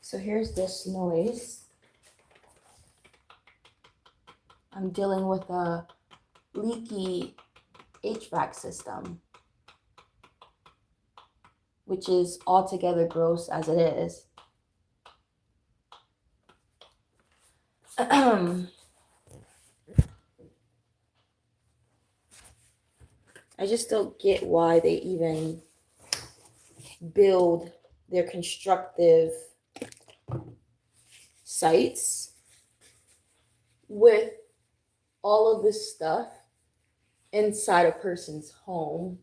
So here's this noise. I'm dealing with a leaky HVAC system, which is altogether gross as it is. I just don't get why they even build their constructive sites with all of this stuff inside a person's home.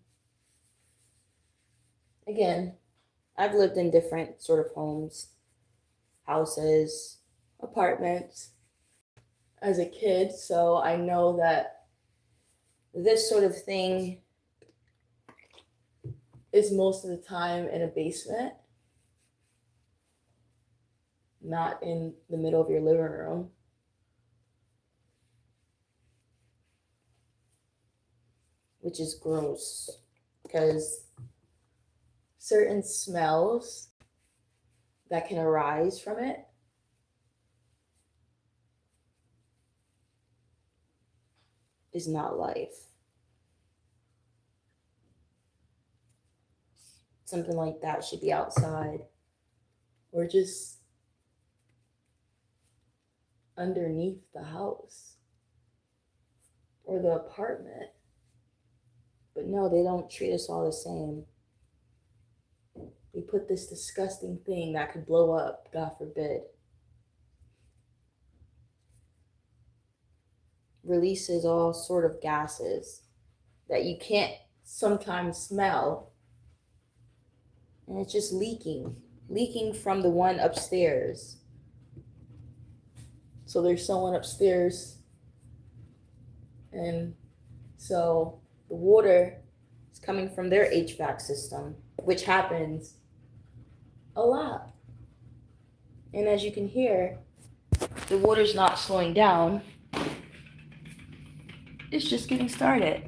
Again, I've lived in different sort of homes, houses, apartments as a kid, so I know that this sort of thing is most of the time in a basement, not in the middle of your living room. Which is gross because certain smells that can arise from it is not life. Something like that should be outside or just underneath the house or the apartment. But no, they don't treat us all the same. They put this disgusting thing that could blow up, God forbid, releases all sort of gases that you can't sometimes smell. And it's just leaking from the one upstairs. So there's someone upstairs, and so the water is coming from their HVAC system, which happens a lot. And as you can hear, the water's not slowing down. It's just getting started.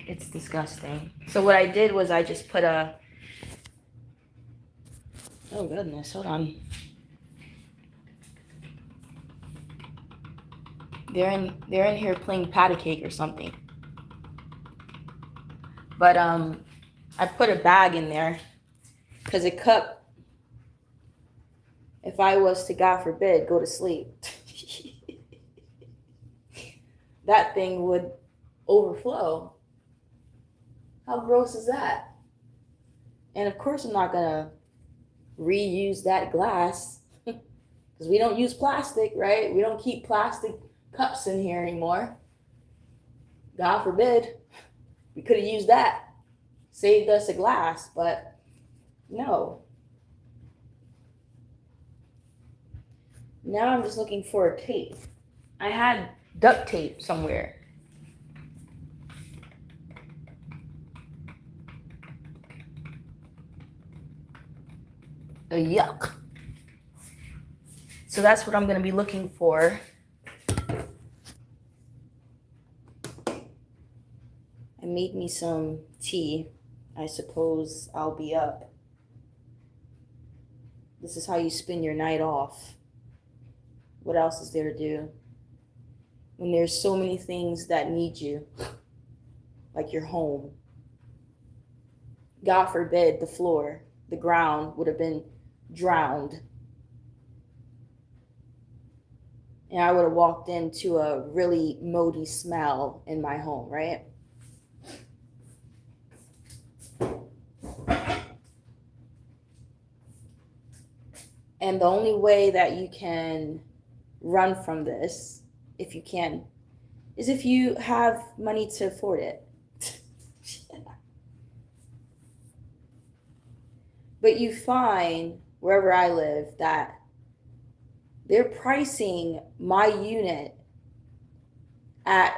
It's disgusting. So what I did was I just put oh goodness, hold on. They're in here playing patty cake or something. But I put a bag in there because a cup, if I was to, God forbid, go to sleep, that thing would overflow. How gross is that? And of course I'm not gonna reuse that glass because we don't use plastic, right? We don't keep plastic cups in here anymore. God forbid. We could have used that. Saved us a glass, but no. Now I'm just looking for a tape. I had duct tape somewhere. Yuck. So that's what I'm going to be looking for. I made me some tea. I suppose I'll be up. This is how you spend your night off. What else is there to do? When there's so many things that need you, like your home. God forbid the floor, the ground would have been drowned. And I would have walked into a really moldy smell in my home, right? And the only way that you can run from this, if you can, is if you have money to afford it. But you find, wherever I live, that they're pricing my unit at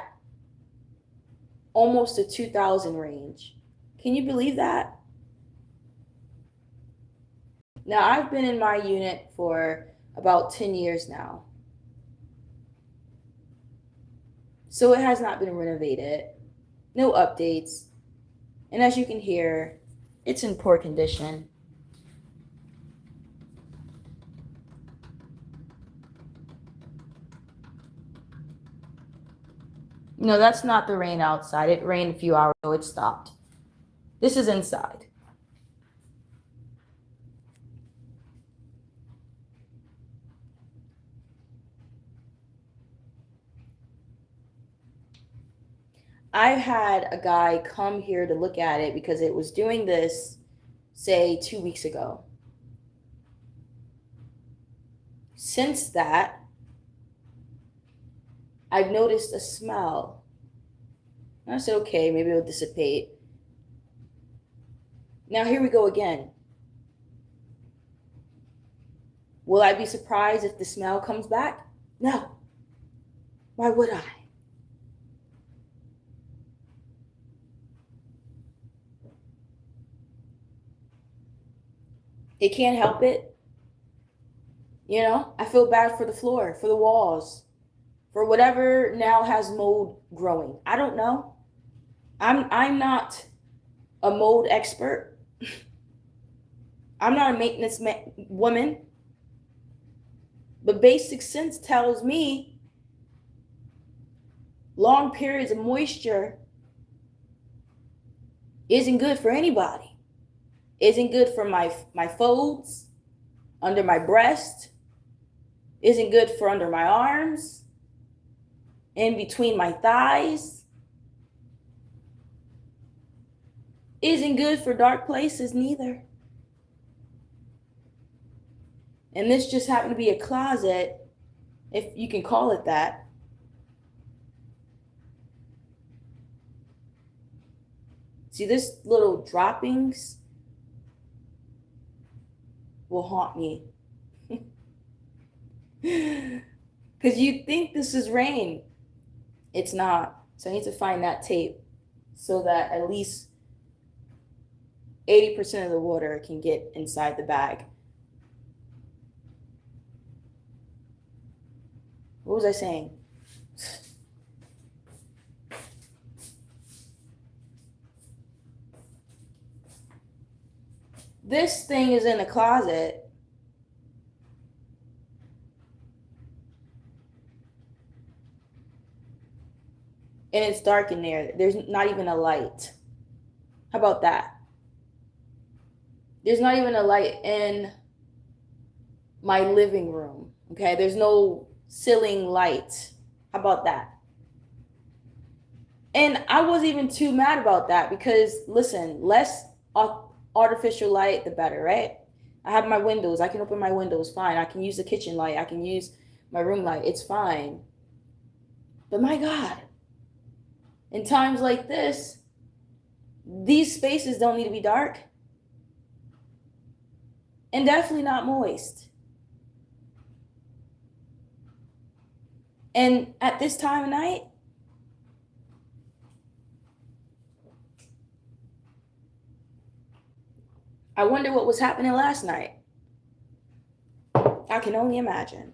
almost a 2,000 range. Can you believe that? Now, I've been in my unit for about 10 years now. So it has not been renovated. No updates. And as you can hear, it's in poor condition. No, that's not the rain outside. It rained a few hours ago. It stopped. This is inside. I've had a guy come here to look at it because it was doing this, say, 2 weeks ago. Since that, I've noticed a smell. And I said, okay, maybe it'll dissipate. Now here we go again. Will I be surprised if the smell comes back? No. Why would I? It can't help it. You know, I feel bad for the floor, for the walls, for whatever now has mold growing. I don't know. I'm not a mold expert. I'm not a maintenance woman. But basic sense tells me long periods of moisture isn't good for anybody. Isn't good for my folds, under my breast, isn't good for under my arms, in between my thighs, isn't good for dark places neither. And this just happened to be a closet, if you can call it that. See, this little droppings will haunt me. Because you think this is rain. It's not. So I need to find that tape so that at least 80% of the water can get inside the bag. What was I saying? This thing is in the closet. And it's dark in there. There's not even a light. How about that? There's not even a light in my living room. Okay, there's no ceiling light. How about that? And I wasn't even too mad about that because, listen, less artificial light, the better, right? I have my windows. I can open my windows, fine. I can use the kitchen light. I can use my room light. It's fine. But my God, in times like this, these spaces don't need to be dark. And definitely not moist. And at this time of night, I wonder what was happening last night. I can only imagine.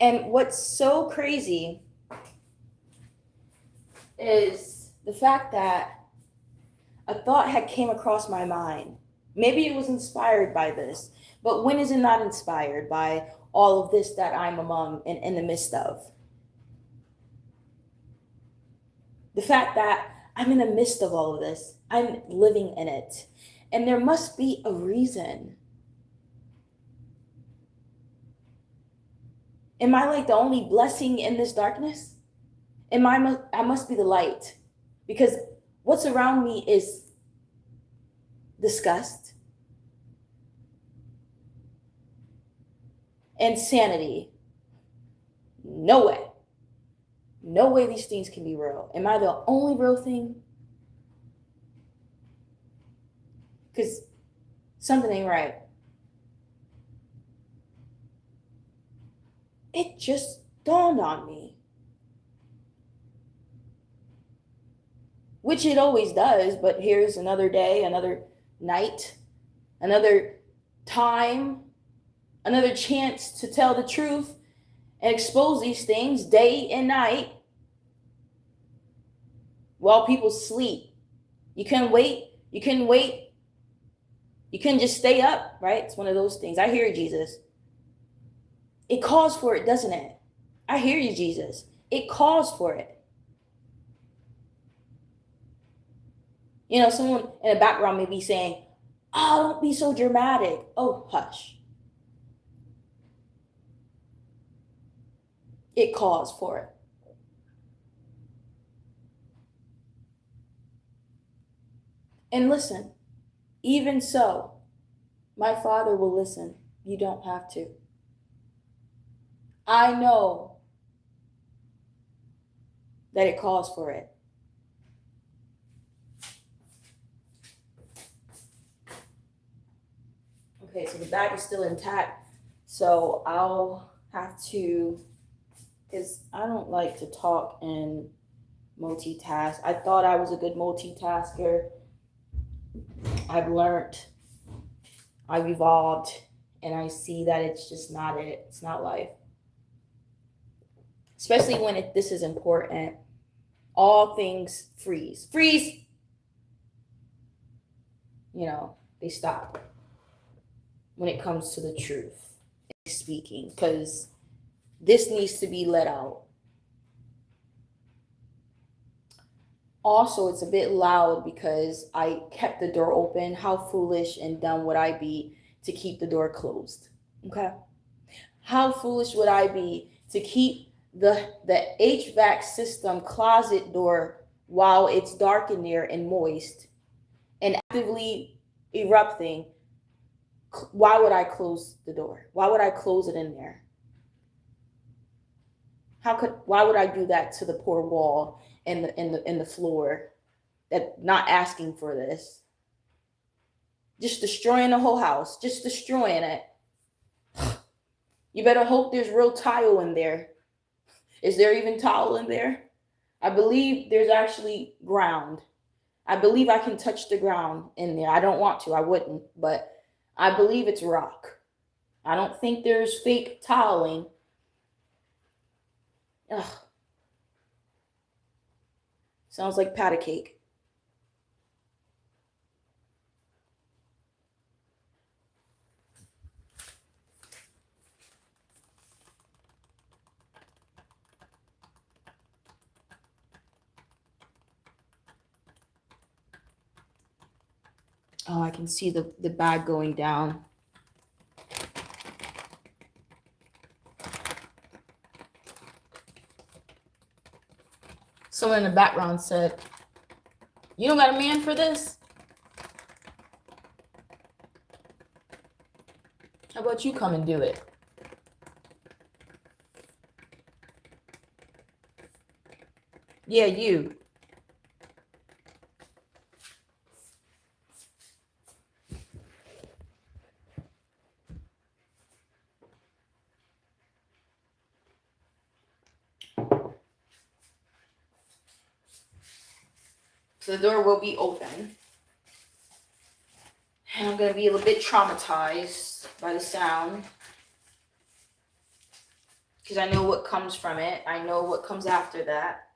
And what's so crazy is the fact that a thought had came across my mind. Maybe it was inspired by this, but when is it not inspired by all of this that I'm among and in the midst of? The fact that I'm in the midst of all of this, I'm living in it. And there must be a reason. Am I like the only blessing in this darkness? I must be the light, because what's around me is disgust, insanity. No way. No way these things can be real. Am I the only real thing? Because something ain't right. It just dawned on me, which it always does, but here's another day, another night, another time, another chance to tell the truth and expose these things day and night while people sleep. You can wait. You can wait. You can just stay up, right? It's one of those things. I hear you, Jesus. It calls for it, doesn't it? I hear you, Jesus. It calls for it. You know, someone in the background may be saying, oh, don't be so dramatic. Oh, hush. It calls for it. And listen, even so, my Father will listen. You don't have to. I know that it calls for it. Okay, so the bag is still intact. So I'll have to, because I don't like to talk and multitask. I thought I was a good multitasker. I've learned, I've evolved, and I see that it's just not it. It's not life. Especially when this is important. All things freeze. Freeze! You know, they stop when it comes to the truth speaking, because this needs to be let out. Also, it's a bit loud because I kept the door open. How foolish and dumb would I be to keep the door closed? Okay. How foolish would I be to keep the HVAC system closet door while it's dark in there and moist and actively erupting? Why would I close the door? Why would I close it in there? Why would I do that to the poor wall and the floor, that not asking for this? Just destroying the whole house, just destroying it. You better hope there's real tile in there. Is there even tile in there? I believe there's actually ground. I believe I can touch the ground in there. I don't want to, I wouldn't, but I believe it's rock. I don't think there's fake tiling. Ugh. Sounds like patty cake. Oh, I can see the bag going down. Someone in the background said, you don't got a man for this? How about you come and do it? Yeah, you. So the door will be open. And I'm going to be a little bit traumatized by the sound. because I know what comes from it. I know what comes after that.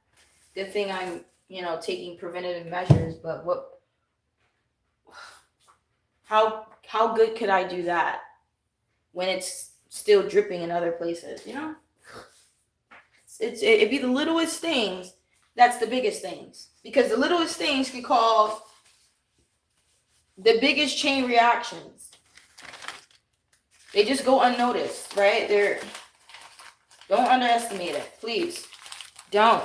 Good thing I'm, taking preventative measures, but how good could I do that when it's still dripping in other places, It'd be the littlest things that's the biggest things, because the littlest things can cause the biggest chain reactions. They just go unnoticed, right? Don't underestimate it, please. Don't.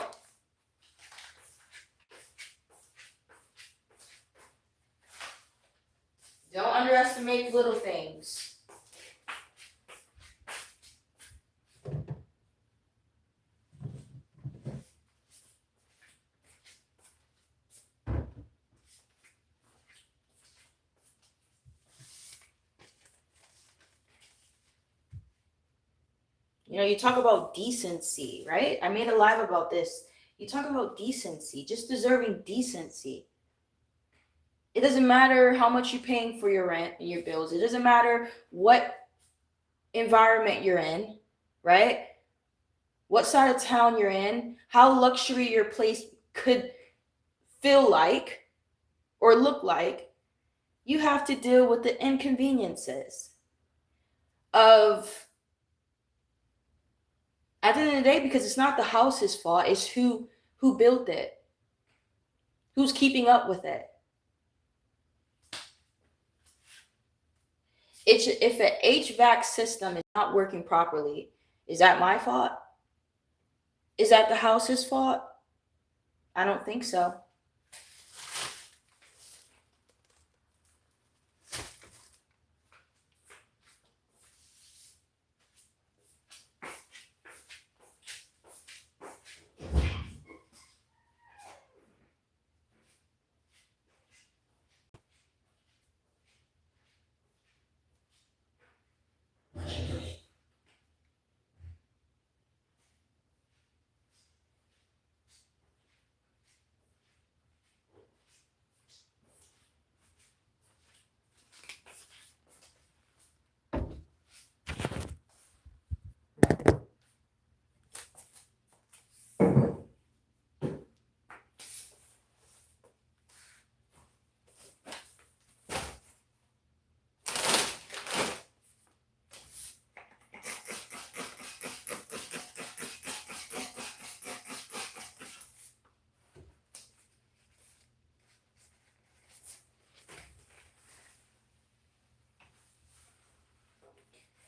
Don't underestimate little things. You talk about decency, right? I made a live about this. You talk about decency, just deserving decency. It doesn't matter how much you're paying for your rent and your bills. It doesn't matter what environment you're in, right? What side of town you're in, how luxury your place could feel like or look like. You have to deal with the inconveniences of, at the end of the day, because it's not the house's fault, it's who built it, who's keeping up with it. If an HVAC system is not working properly, is that my fault? Is that the house's fault? I don't think so.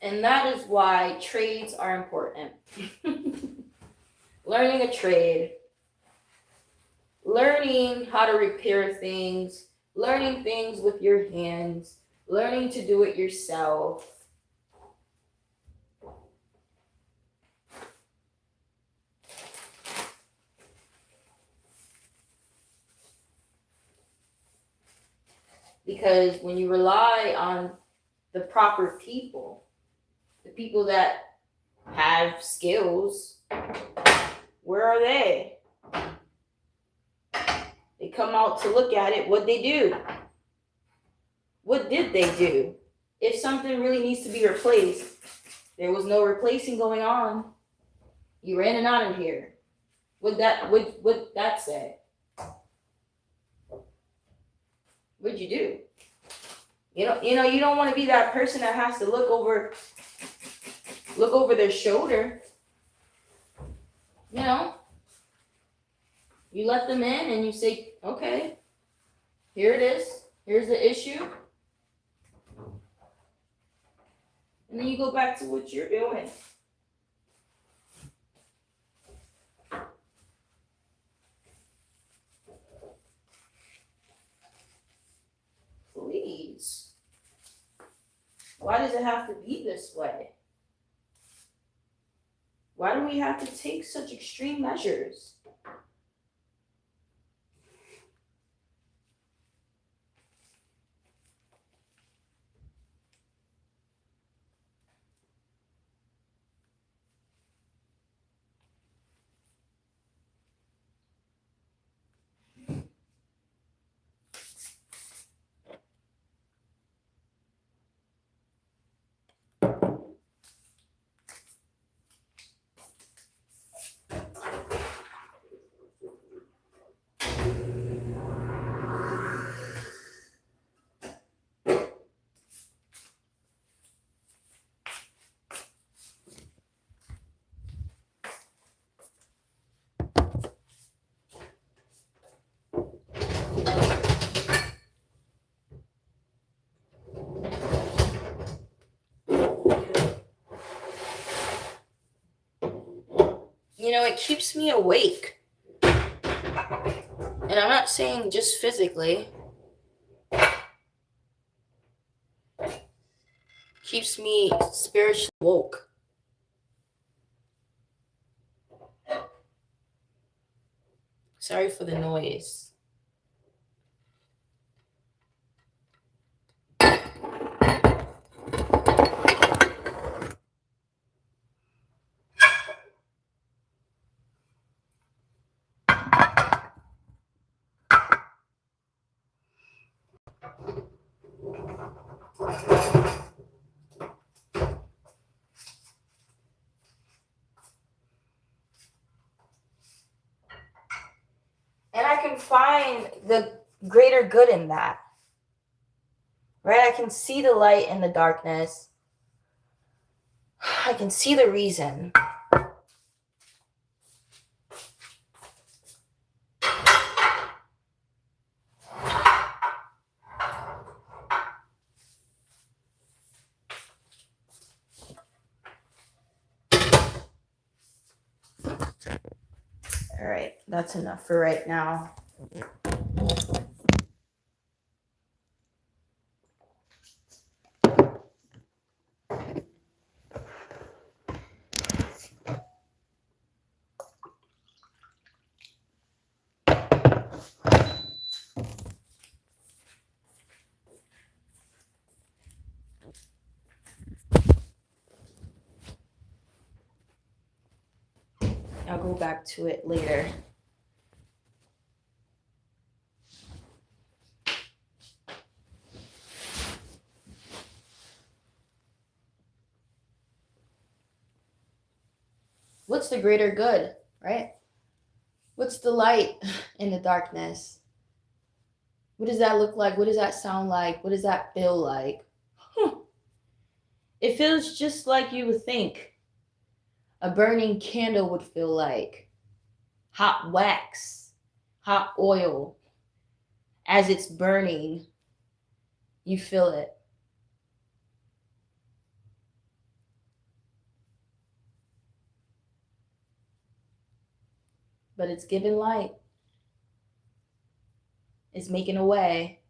And that is why trades are important. Learning a trade, learning how to repair things, learning things with your hands, learning to do it yourself. Because when you rely on the proper people, the people that have skills, where are they? They come out to look at it. What'd they do? What did they do? If something really needs to be replaced, there was no replacing going on. You were in and out of here. What'd that say? What'd you do? You don't want to be that person that has to look over their shoulder. You let them in and you say, okay, here it is. Here's the issue. And then you go back to what you're doing. Please. Why does it have to be this way? Why do we have to take such extreme measures? it keeps me awake. And I'm not saying just physically. Keeps me spiritually woke. Sorry for the noise. And I can find the greater good in that. Right? I can see the light in the darkness. I can see the reason. All right, that's enough for right now. I'll go back to it later. What's the greater good, right? What's the light in the darkness? What does that look like? What does that sound like? What does that feel like? It feels just like you would think a burning candle would feel like. Hot wax, hot oil. As it's burning, you feel it. But it's giving light. It's making a way.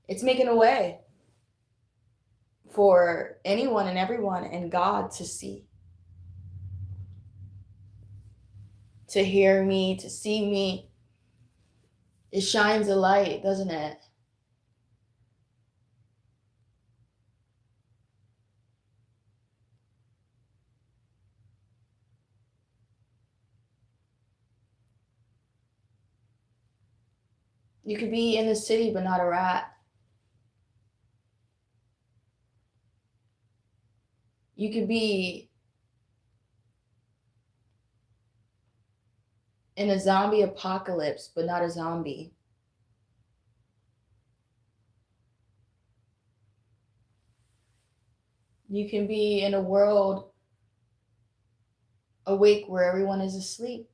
It's making a way for anyone and everyone and God to see, to hear me, to see me. It shines a light, doesn't it? You could be in the city but not a rat. You could be in a zombie apocalypse but not a zombie. You can be in a world awake where everyone is asleep.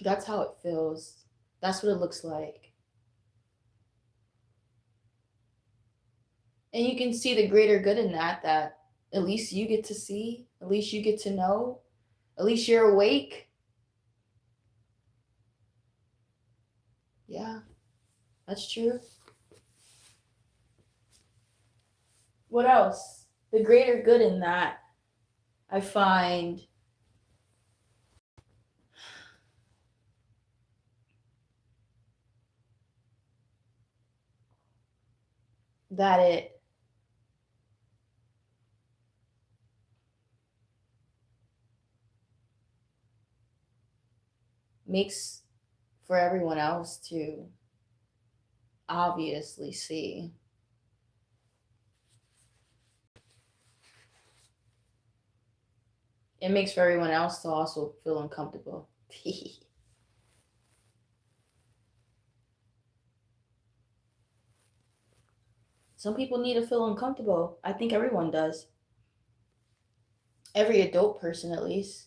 That's how it feels. That's what it looks like. And you can see the greater good in that at least you get to see, at least you get to know, at least you're awake. Yeah, that's true. What else? The greater good in that, I find that it makes for everyone else to obviously see. It makes for everyone else to also feel uncomfortable. Some people need to feel uncomfortable. I think everyone does. Every adult person, at least.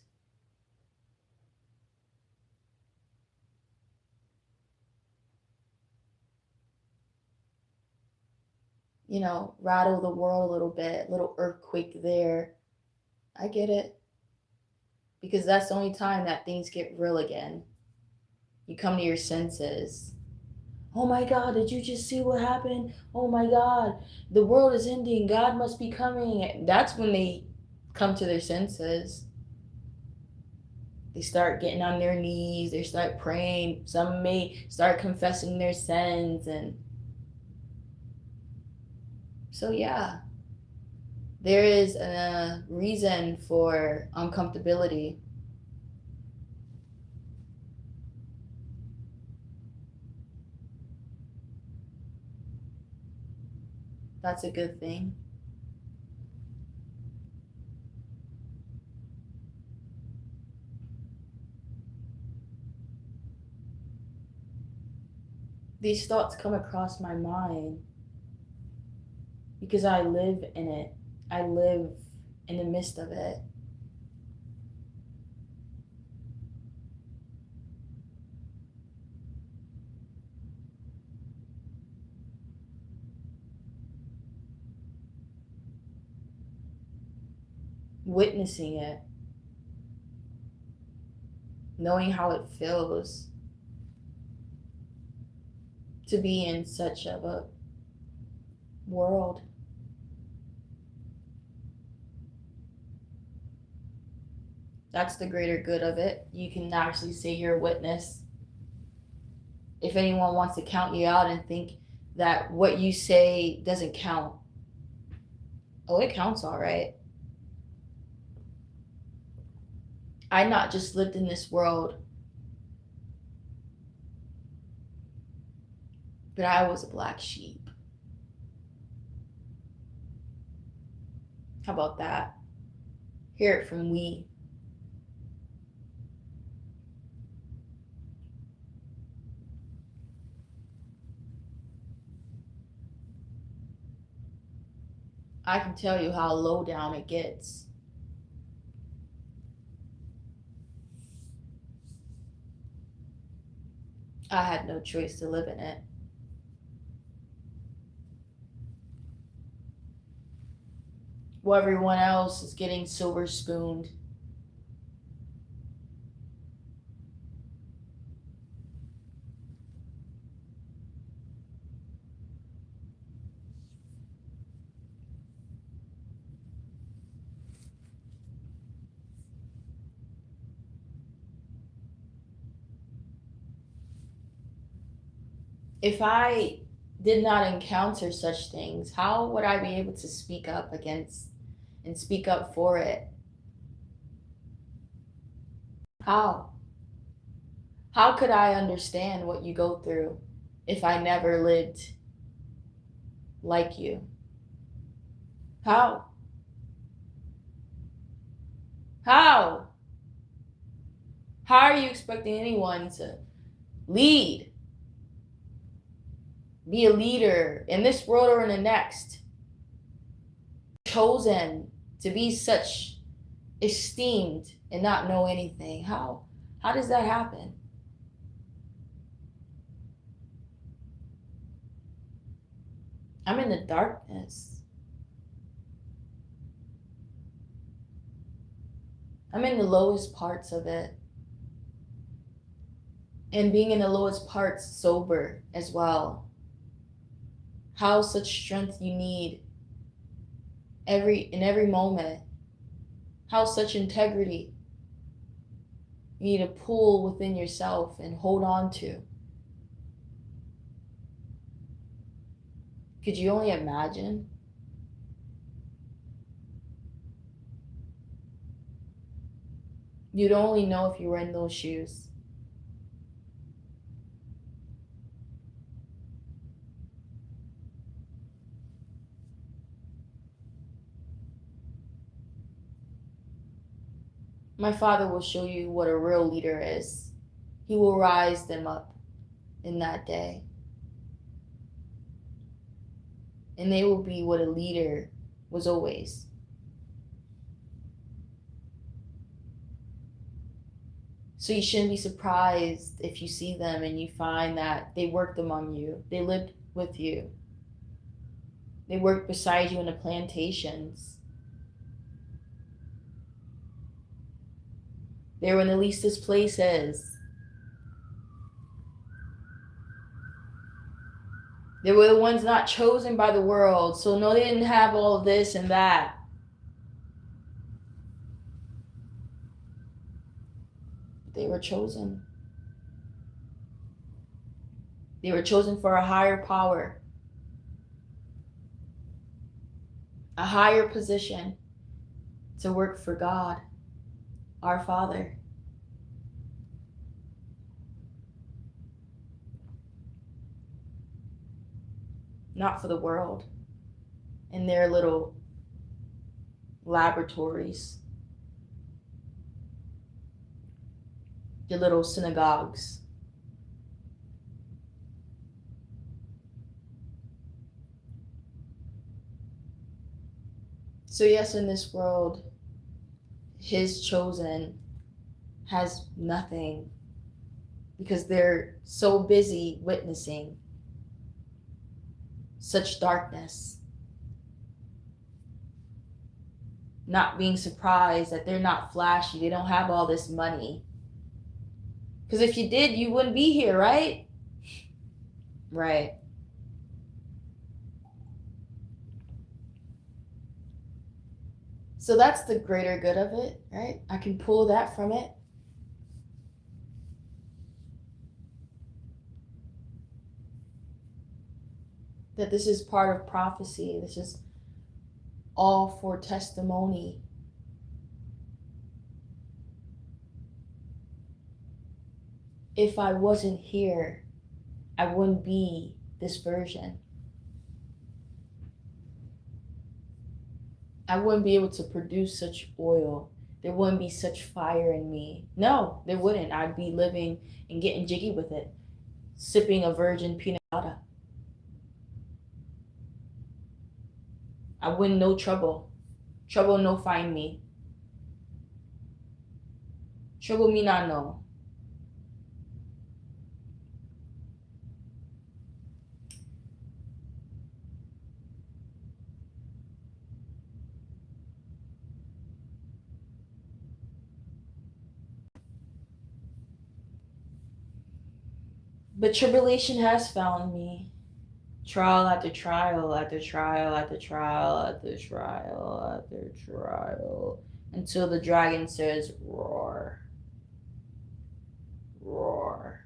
Rattle the world a little bit, little earthquake there. I get it. Because that's the only time that things get real again. You come to your senses. Oh my God, did you just see what happened? Oh my God, the world is ending. God must be coming. That's when they come to their senses. They start getting on their knees. They start praying. Some may start confessing their sins. And so, yeah, there is a reason for uncomfortability. That's a good thing. These thoughts come across my mind because I live in it. I live in the midst of it. Witnessing it, knowing how it feels to be in such of a world. That's the greater good of it. You can actually say you're a witness. If anyone wants to count you out and think that what you say doesn't count, oh, it counts all right. I not just lived in this world, but I was a black sheep. How about that? Hear it from we. I can tell you how low down it gets. I had no choice to live in it. While everyone else is getting silver spooned. If I did not encounter such things, how would I be able to speak up against and speak up for it? How? How could I understand what you go through if I never lived like you? How? How? How are you expecting anyone to lead, be a leader in this world or in the next, chosen to be such esteemed and not know anything? How does that happen? I'm in the darkness. I'm in the lowest parts of it. And being in the lowest parts sober as well. How such strength you need every moment. How such integrity you need to pull within yourself and hold on to. Could you only imagine? You'd only know if you were in those shoes. My Father will show you what a real leader is. He will rise them up in that day. And they will be what a leader was always. So you shouldn't be surprised if you see them and you find that they worked among you. They lived with you. They worked beside you in the plantations. They were in the leastest places. They were the ones not chosen by the world. So no, they didn't have all of this and that. They were chosen. They were chosen for a higher power, a higher position, to work for God, our Father. Not for the world in their little laboratories, their little synagogues. So yes, in this world, his chosen has nothing because they're so busy witnessing such darkness, not being surprised that they're not flashy, they don't have all this money. Because if you did, you wouldn't be here, right? Right. So that's the greater good of it, right? I can pull that from it. That this is part of prophecy. This is all for testimony. If I wasn't here, I wouldn't be this version. I wouldn't be able to produce such oil. There wouldn't be such fire in me. No, there wouldn't. I'd be living and getting jiggy with it, sipping a virgin pina colada. I wouldn't know trouble. Trouble no find me. Trouble me not know. But tribulation has found me. Trial after trial after trial after trial after trial after trial. Until the dragon says, roar. Roar.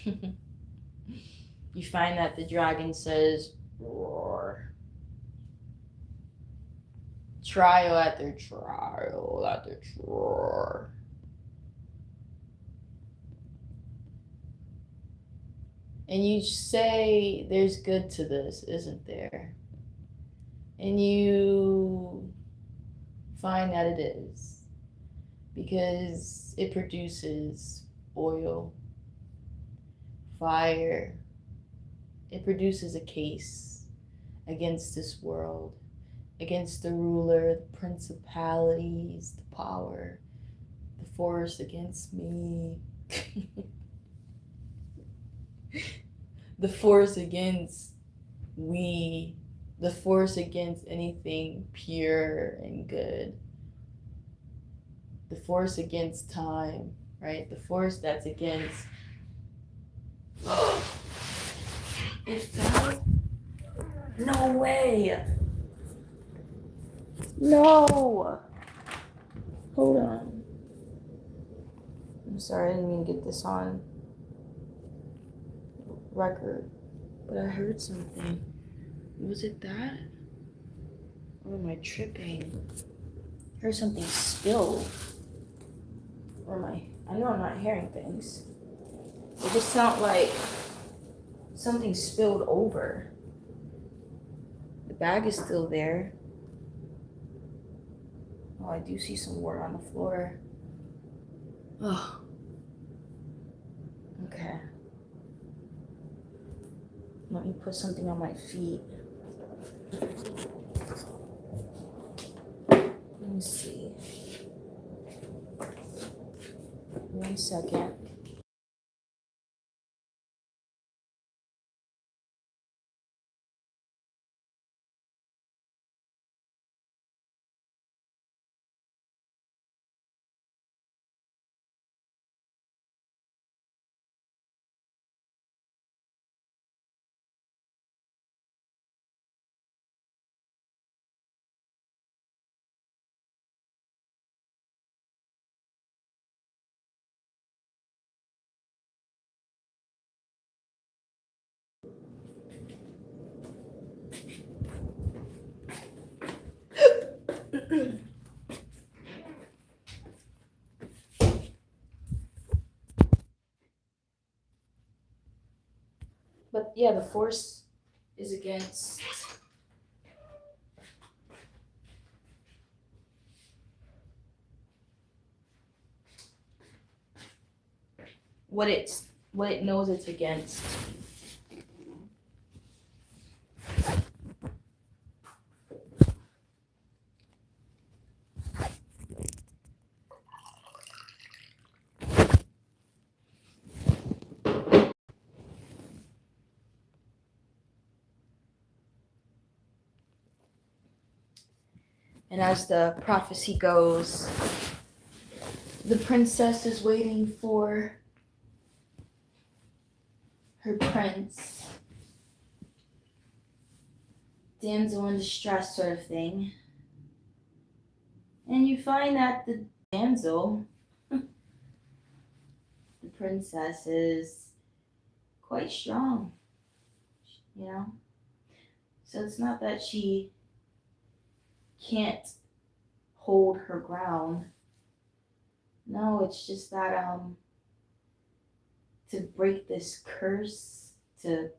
You find that the dragon says, roar. Trial after trial after trial. And you say, there's good to this, isn't there? And you find that it is. Because it produces oil, fire. It produces a case against this world, against the ruler, the principalities, the power, the force against me. The force against we, the force against anything pure and good, the force against time, right? The force that's against. It fell? No way. No. Hold on. I'm sorry, I didn't mean to get this on record, but I heard something. Was it that? Or am I tripping? I heard something spill. Or am I know I'm not hearing things. It just sounds like something spilled over. The bag is still there. Oh, I do see some water on the floor. Oh. Okay. Let me put something on my feet. Let me see. 1 second. But yeah, the force is against what it knows it's against. And as the prophecy goes, the princess is waiting for her prince, damsel in distress sort of thing. And you find that the damsel, the princess, is quite strong, you know? So it's not that she can't hold her ground. No, it's just that to break this curse, to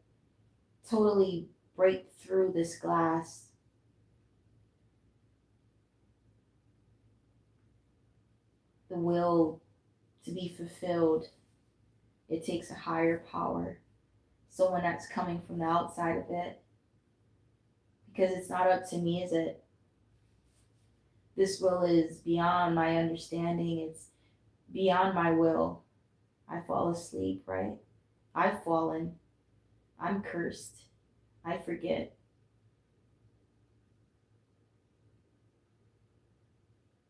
totally break through this glass, the will to be fulfilled, it takes a higher power, someone that's coming from the outside of it. Because it's not up to me, is it? This will is beyond my understanding. It's beyond my will. I fall asleep, right? I've fallen. I'm cursed. I forget.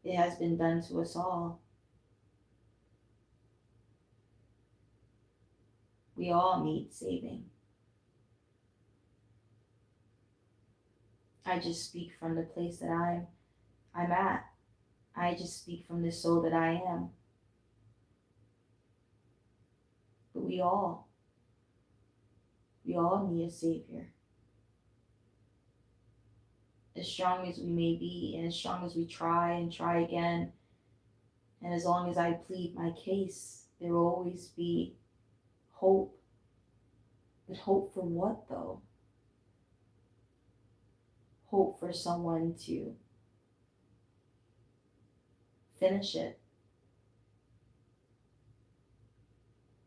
It has been done to us all. We all need saving. I just speak from the place that I'm at. I just speak from the soul that I am. But we all need a savior. As strong as we may be, and as strong as we try and try again, and as long as I plead my case, there will always be hope. But hope for what, though? Hope for someone to finish it.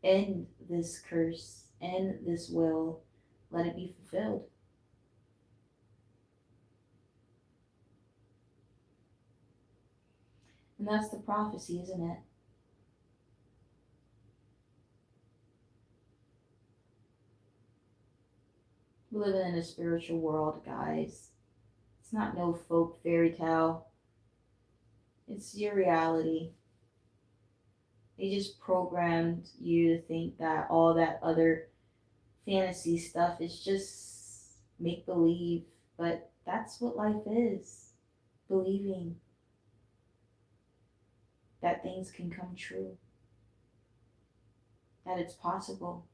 End this curse, end this will, let it be fulfilled. And that's the prophecy, isn't it? We're living in a spiritual world, guys. It's not no folk fairy tale. It's your reality. They just programmed you to think that all that other fantasy stuff is just make believe. But that's what life is. Believing that things can come true. That it's possible.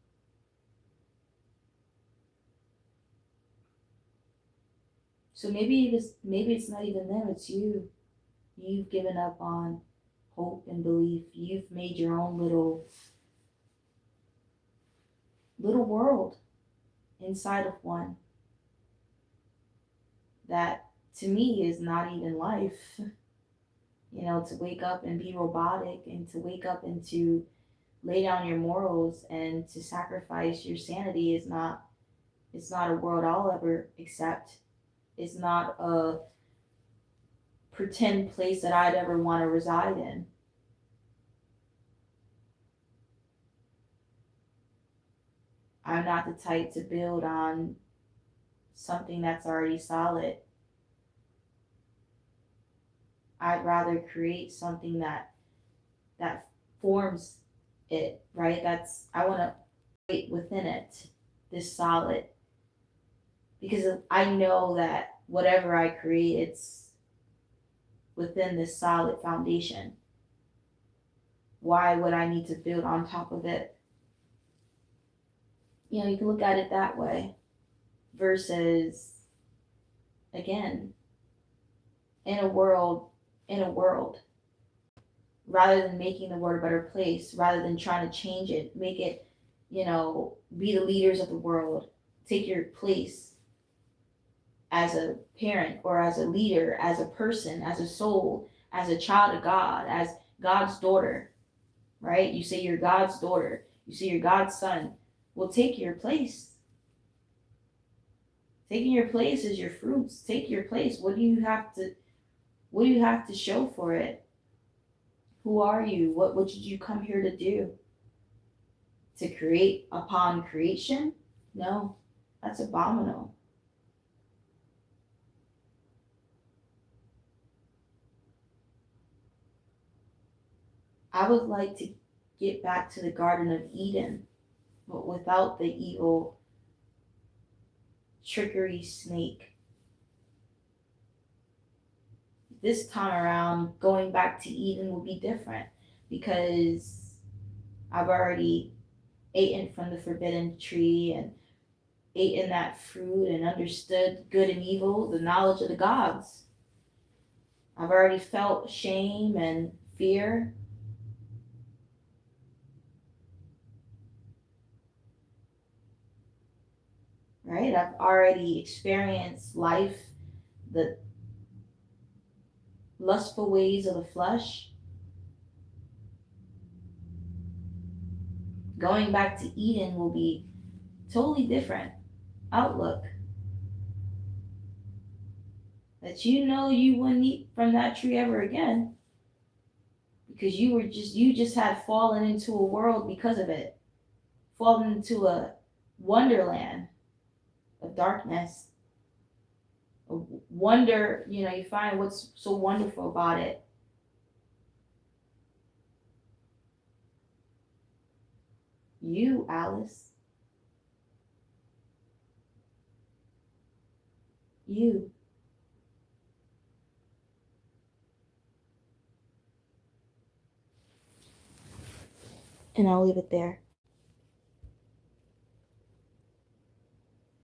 So maybe it's not even them, it's you. You've given up on hope and belief. You've made your own little world inside of one that to me is not even life. You know, to wake up and be robotic, and to wake up and to lay down your morals and to sacrifice your sanity is not, it's not a world I'll ever accept. It's not a pretend place that I'd ever want to reside in. I'm not the type to build on something that's already solid. I'd rather create something that forms it, right? That's I want to create within it this solid, because I know that whatever I create, it's within this solid foundation. Why would I need to build on top of it? You can look at it that way versus, again, in a world, in a world, rather than making the world a better place, rather than trying to change it, make it, be the leaders of the world, take your place as a parent or as a leader, as a person, as a soul, as a child of God, as God's daughter, right? You say you're God's daughter, you say you're God's son. Well, take your place. Taking your place is your fruits. Take your place. What do you have to show for it? Who are you? What did you come here to do? To create upon creation? No, that's abominable. I would like to get back to the Garden of Eden, but without the evil trickery snake. This time around, going back to Eden will be different because I've already eaten from the forbidden tree and eaten that fruit and understood good and evil, the knowledge of the gods. I've already felt shame and fear. Right? I've already experienced life, the lustful ways of the flesh. Going back to Eden will be totally different outlook. That you wouldn't eat from that tree ever again. Because you just had fallen into a world because of it. Fallen into a wonderland of darkness. A wonder, you find what's so wonderful about it. You, Alice. You. And I'll leave it there.